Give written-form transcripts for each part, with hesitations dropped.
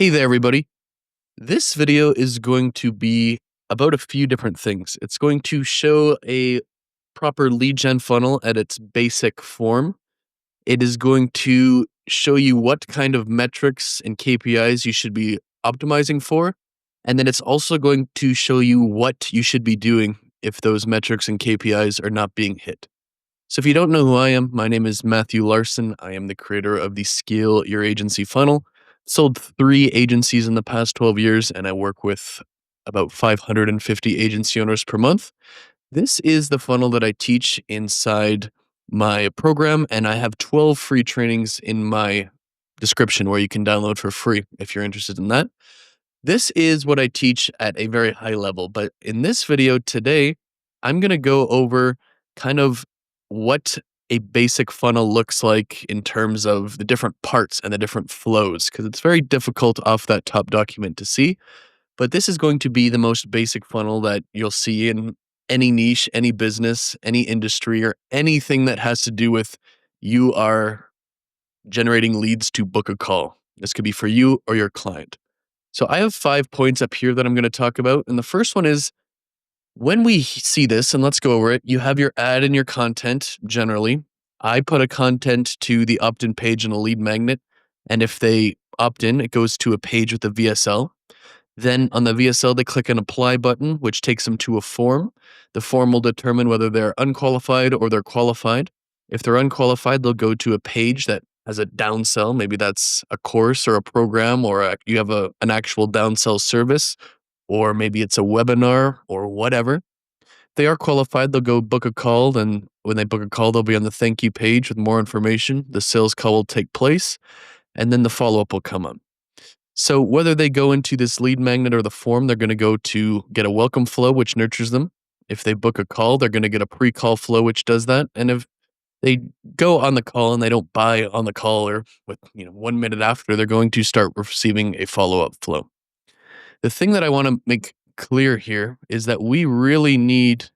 Hey there, everybody. This video is going to be about a few different things. It's going to show a proper lead gen funnel at its basic form. It is going to show you what kind of metrics and KPIs you should be optimizing for. And then it's also going to show you what you should be doing if those metrics and KPIs are not being hit. So if you don't know who I am, my name is Matthew Larson. I am the creator of the Scale Your Agency Funnel. Sold 3 agencies in the past 12 years, and I work with about 550 agency owners per month. This is the funnel that I teach inside my program, and I have 12 free trainings in my description where you can download for free if you're interested in that. This is what I teach at a very high level, but in this video today, I'm going to go over kind of what a basic funnel looks like in terms of the different parts and the different flows, because it's very difficult off that top document to see. But this is going to be the most basic funnel that you'll see in any niche, any business, any industry, or anything that has to do with you are generating leads to book a call. This could be for you or your client. So I have 5 points up here that I'm going to talk about. And the first one is when we see this, and let's go over it, you have your ad and your content generally. I put a content to the opt-in page in a lead magnet. And if they opt in, it goes to a page with a VSL. Then on the VSL, they click an apply button, which takes them to a form. The form will determine whether they're unqualified or they're qualified. If they're unqualified, they'll go to a page that has a downsell. Maybe that's a course or a program, or you have an actual downsell service, or maybe it's a webinar or whatever. If they are qualified, they'll go book a call. And when they book a call, they'll be on the thank you page with more information. The sales call will take place, and then the follow-up will come up. So whether they go into this lead magnet or the form, they're going to go to get a welcome flow, which nurtures them. If they book a call, they're going to get a pre-call flow, which does that. And if they go on the call and they don't buy on the call or with 1 minute after, they're going to start receiving a follow-up flow. The thing that I want to make clear here is that we really need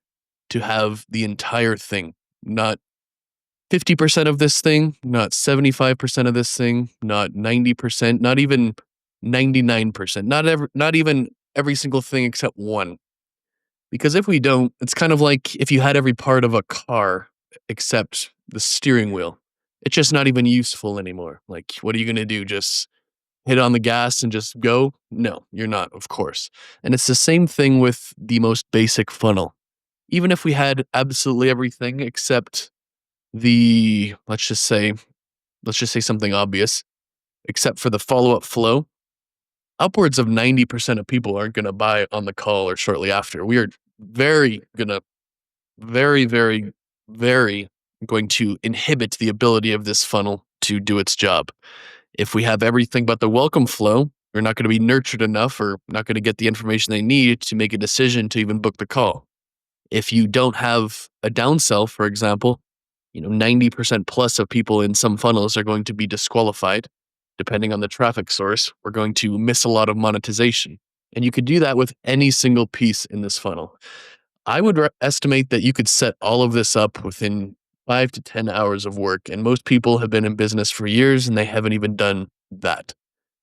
to have the entire thing, not 50% of this thing, not 75% of this thing, not 90%, not even 99%, not even every single thing except one. Because if we don't, it's kind of like if you had every part of a car except the steering wheel. It's just not even useful anymore. Like, what are you going to do? Just hit on the gas and just go? No, you're not, of course. And it's the same thing with the most basic funnel. Even if we had absolutely everything except let's just say something obvious, except for the follow-up flow, upwards of 90% of people aren't going to buy on the call or shortly after. We are very, very going to inhibit the ability of this funnel to do its job. If we have everything but the welcome flow, they're not going to be nurtured enough or not going to get the information they need to make a decision to even book the call. If you don't have a downsell, for example, 90% plus of people in some funnels are going to be disqualified. Depending on the traffic source, we're going to miss a lot of monetization. And you could do that with any single piece in this funnel. I would estimate that you could set all of this up within 5 to 10 hours of work. And most people have been in business for years and they haven't even done that.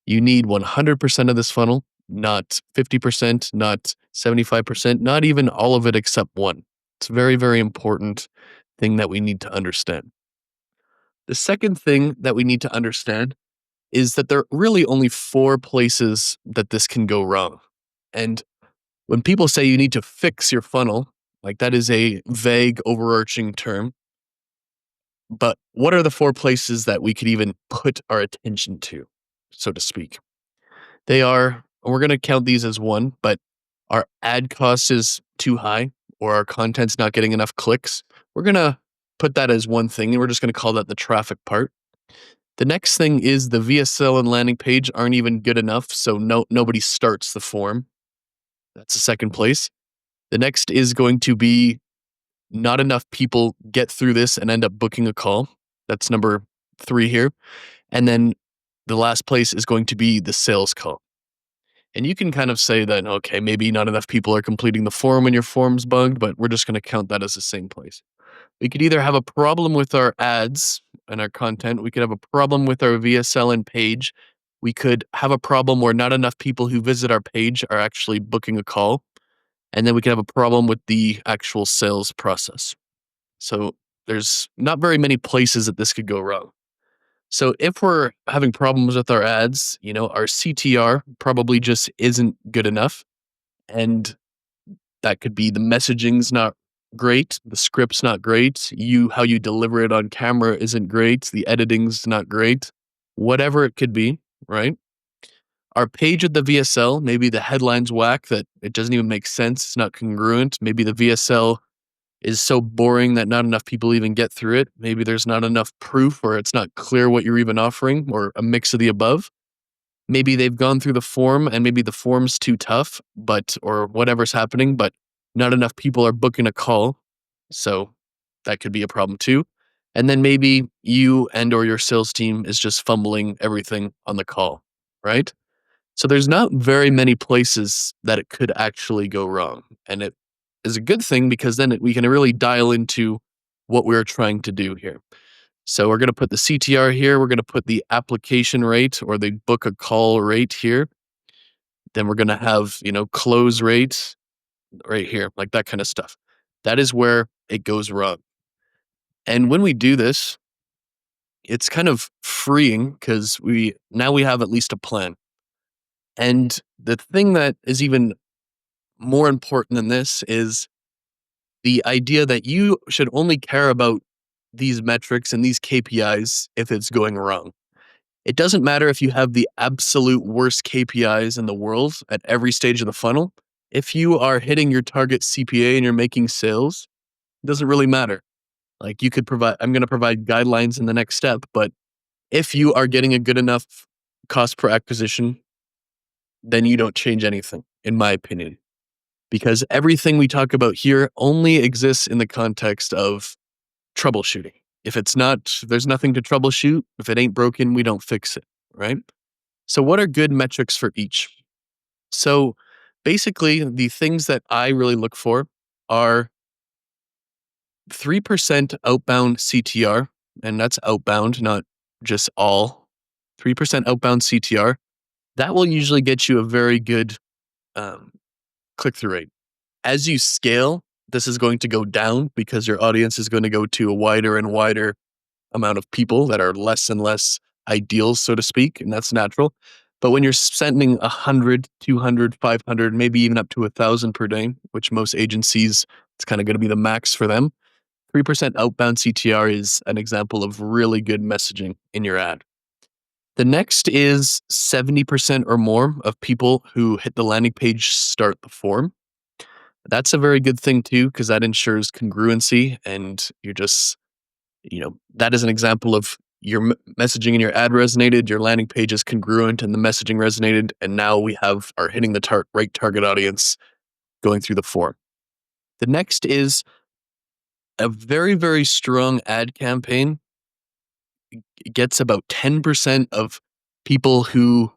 You need 100% of this funnel, not 50%, not 75%, not even all of it except one. It's a very, very important thing that we need to understand. The second thing that we need to understand is that there are really only 4 places that this can go wrong. And when people say you need to fix your funnel, like that is a vague, overarching term. But what are the 4 places that we could even put our attention to, so to speak? They are, we're going to count these as 1, but our ad cost is too high or our content's not getting enough clicks. We're going to put that as one thing, and we're just going to call that the traffic part. The next thing is the VSL and landing page aren't even good enough, so nobody starts the form. That's the second place. The next is going to be not enough people get through this and end up booking a call. That's number 3 here. And then the last place is going to be the sales call. And you can kind of say that, okay, maybe not enough people are completing the form and your form's bugged, but we're just going to count that as the same place. We could either have a problem with our ads and our content. We could have a problem with our VSL and page, We could have a problem where not enough people who visit our page are actually booking a call. And then we could have a problem with the actual sales process. So there's not very many places that this could go wrong. So if we're having problems with our ads, our CTR probably just isn't good enough. And that could be the messaging's not great, the script's not great, how you deliver it on camera isn't great, the editing's not great, whatever it could be, right? Our page at the VSL, maybe the headline's whack that it doesn't even make sense, it's not congruent. Maybe the VSL is so boring that not enough people even get through it. Maybe there's not enough proof or it's not clear what you're even offering or a mix of the above. Maybe they've gone through the form and maybe the form's too tough, or whatever's happening, but not enough people are booking a call. So that could be a problem too. And then maybe you and or your sales team is just fumbling everything on the call, right? So there's not very many places that it could actually go wrong. And it is a good thing because then we can really dial into what we're trying to do here. So we're going to put the CTR here. We're going to put the application rate or the book a call rate here. Then we're going to have, close rate right here, like that kind of stuff. That is where it goes wrong. And when we do this, it's kind of freeing because we have at least a plan. And the thing that is even more important than this is the idea that you should only care about these metrics and these KPIs if it's going wrong. It doesn't matter if you have the absolute worst KPIs in the world at every stage of the funnel. If you are hitting your target CPA and you're making sales, it doesn't really matter. Like I'm going to provide guidelines in the next step, but if you are getting a good enough cost per acquisition, then you don't change anything, in my opinion. Because everything we talk about here only exists in the context of troubleshooting. If there's nothing to troubleshoot. If it ain't broken, we don't fix it, right? So what are good metrics for each? So basically, the things that I really look for are 3% outbound CTR, and that's outbound, not just all. 3% outbound CTR. That will usually get you a very good click-through rate. As you scale, this is going to go down because your audience is going to go to a wider and wider amount of people that are less and less ideal, so to speak, and that's natural. But when you're sending 100, 200, 500, maybe even up to 1,000 per day, which most agencies, it's kind of going to be the max for them, 3% outbound CTR is an example of really good messaging in your ad. The next is 70% or more of people who hit the landing page start the form. That's a very good thing too, because that ensures congruency and you're just, that is an example of your messaging in your ad resonated, your landing page is congruent and the messaging resonated. And now we are hitting the right target audience going through the form. The next is a very, very strong ad campaign gets about 10% of people who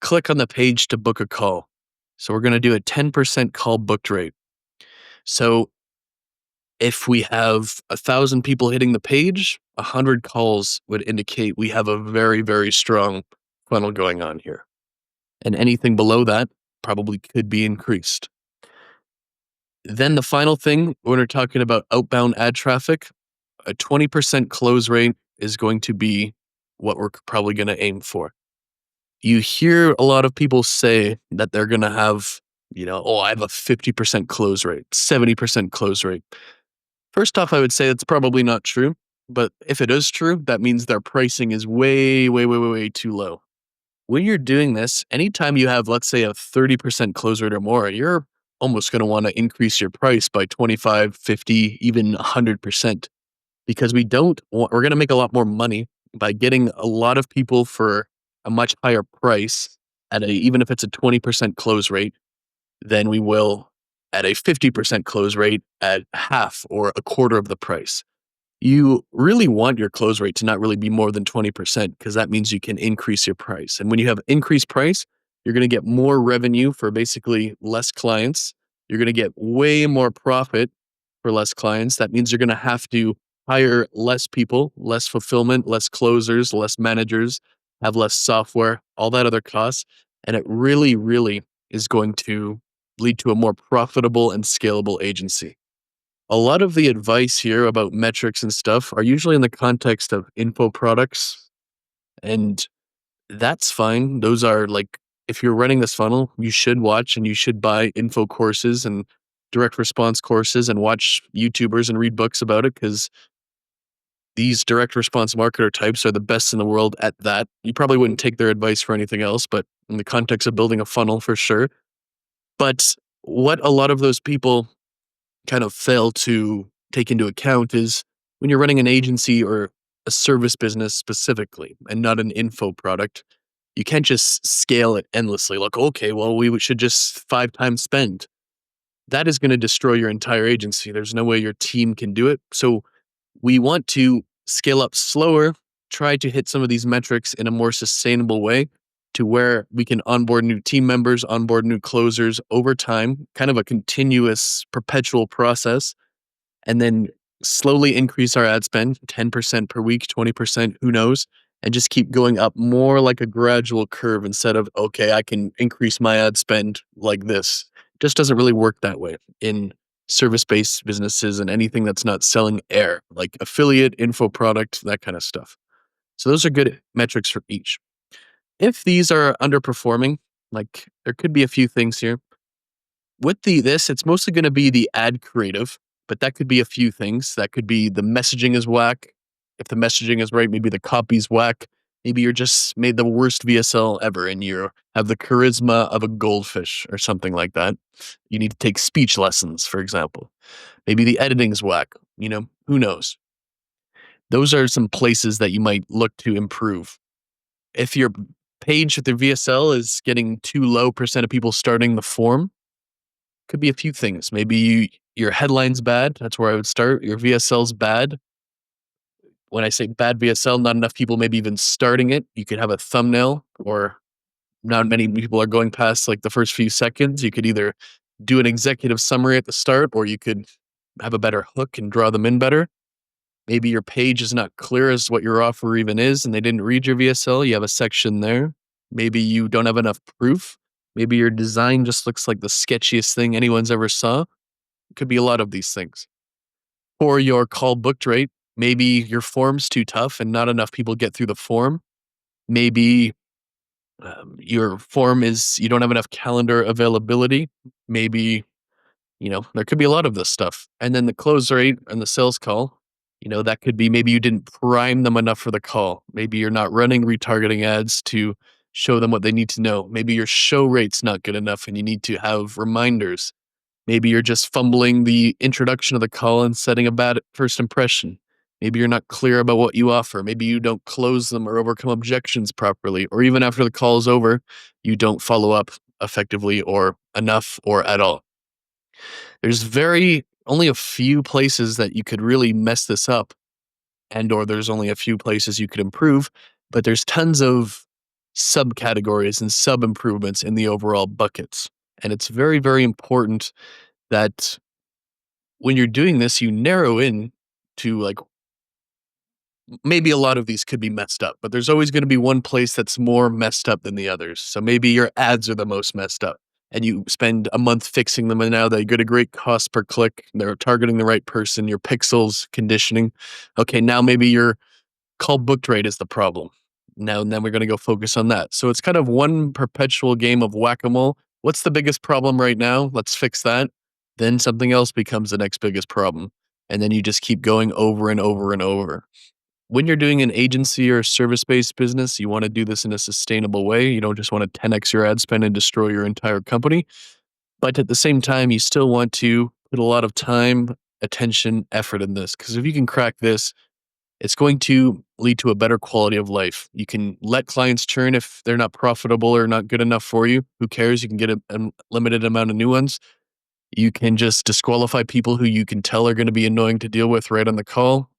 click on the page to book a call. So we're going to do a 10% call booked rate. So if we have 1,000 people hitting the page, 100 calls would indicate we have a very, very strong funnel going on here. And anything below that probably could be increased. Then the final thing, when we're talking about outbound ad traffic, a 20% close rate is going to be what we're probably going to aim for. You hear a lot of people say that they're going to have, I have a 50% close rate, 70% close rate. First off, I would say that's probably not true. But if it is true, that means their pricing is way, way, way, way, way too low. When you're doing this, anytime you have, let's say, a 30% close rate or more, you're almost going to want to increase your price by 25, 50, even 100%. Because we're going to make a lot more money by getting a lot of people for a much higher price even if it's a 20% close rate than we will at a 50% close rate at half or a quarter of the price. You really want your close rate to not really be more than 20% because that means you can increase your price. And when you have increased price, you're going to get more revenue for basically less clients. You're going to get way more profit for less clients. That means you're going to have to hire less people, less fulfillment, less closers, less managers, have less software, all that other costs. And it really, really is going to lead to a more profitable and scalable agency. A lot of the advice here about metrics and stuff are usually in the context of info products, and that's fine. Those are like, if you're running this funnel, you should watch and you should buy info courses and direct response courses and watch YouTubers and read books about it because these direct response marketer types are the best in the world at that. You probably wouldn't take their advice for anything else, but in the context of building a funnel, for sure. But what a lot of those people kind of fail to take into account is when you're running an agency or a service business specifically and not an info product, you can't just scale it endlessly. Like, okay, well, we should just 5 times spend. That is going to destroy your entire agency. There's no way your team can do it. So we want to scale up slower, try to hit some of these metrics in a more sustainable way to where we can onboard new team members, onboard new closers over time, kind of a continuous, perpetual process, and then slowly increase our ad spend 10% per week, 20%, who knows, and just keep going up more like a gradual curve instead of, okay, I can increase my ad spend like this. It just doesn't really work that way in service-based businesses and anything that's not selling air, like affiliate, info product, that kind of stuff. So those are good metrics for each. If these are underperforming, like there could be a few things here. With this, it's mostly going to be the ad creative, but that could be a few things. That could be the messaging is whack. If the messaging is right, maybe the copy's whack. Maybe you're just made the worst VSL ever and you have the charisma of a goldfish or something like that. You need to take speech lessons, for example. Maybe the editing's whack. Who knows? Those are some places that you might look to improve. If your page with the VSL is getting too low percent of people starting the form, could be a few things. Maybe your headline's bad. That's where I would start. Your VSL's bad. When I say bad VSL, not enough people maybe even starting it. You could have a thumbnail or not many people are going past like the first few seconds. You could either do an executive summary at the start or you could have a better hook and draw them in better. Maybe your page is not clear as what your offer even is and they didn't read your VSL. You have a section there. Maybe you don't have enough proof. Maybe your design just looks like the sketchiest thing anyone's ever saw. It could be a lot of these things. For your call booked rate, maybe your form's too tough and not enough people get through the form. Maybe your form is, you don't have enough calendar availability. Maybe, there could be a lot of this stuff. And then the close rate and the sales call, that could be maybe you didn't prime them enough for the call. Maybe you're not running retargeting ads to show them what they need to know. Maybe your show rate's not good enough and you need to have reminders. Maybe you're just fumbling the introduction of the call and setting a bad first impression. Maybe you're not clear about what you offer. Maybe you don't close them or overcome objections properly. Or even after the call is over, you don't follow up effectively or enough or at all. There's only a few places that you could really mess this up or there's only a few places you could improve, but there's tons of subcategories and sub improvements in the overall buckets. And it's very, very important that when you're doing this, you narrow in to like maybe a lot of these could be messed up, but there's always going to be one place that's more messed up than the others. So maybe your ads are the most messed up and you spend a month fixing them and now they get a great cost per click. They're targeting the right person, your pixels conditioning. Okay, now maybe your call booked rate is the problem. Now, and then we're going to go focus on that. So it's kind of one perpetual game of whack-a-mole. What's the biggest problem right now? Let's fix that. Then something else becomes the next biggest problem. And then you just keep going over and over and over. When you're doing an agency or service-based business, you want to do this in a sustainable way. You don't just want to 10x your ad spend and destroy your entire company. But at the same time, you still want to put a lot of time, attention, effort in this. Because if you can crack this, it's going to lead to a better quality of life. You can let clients churn if they're not profitable or not good enough for you. Who cares? You can get a limited amount of new ones. You can just disqualify people who you can tell are going to be annoying to deal with right on the call.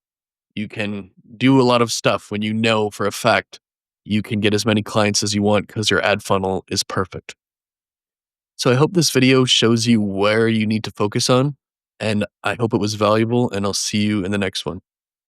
You can do a lot of stuff when you know for a fact you can get as many clients as you want because your ad funnel is perfect. So I hope this video shows you where you need to focus on, and I hope it was valuable, and I'll see you in the next one.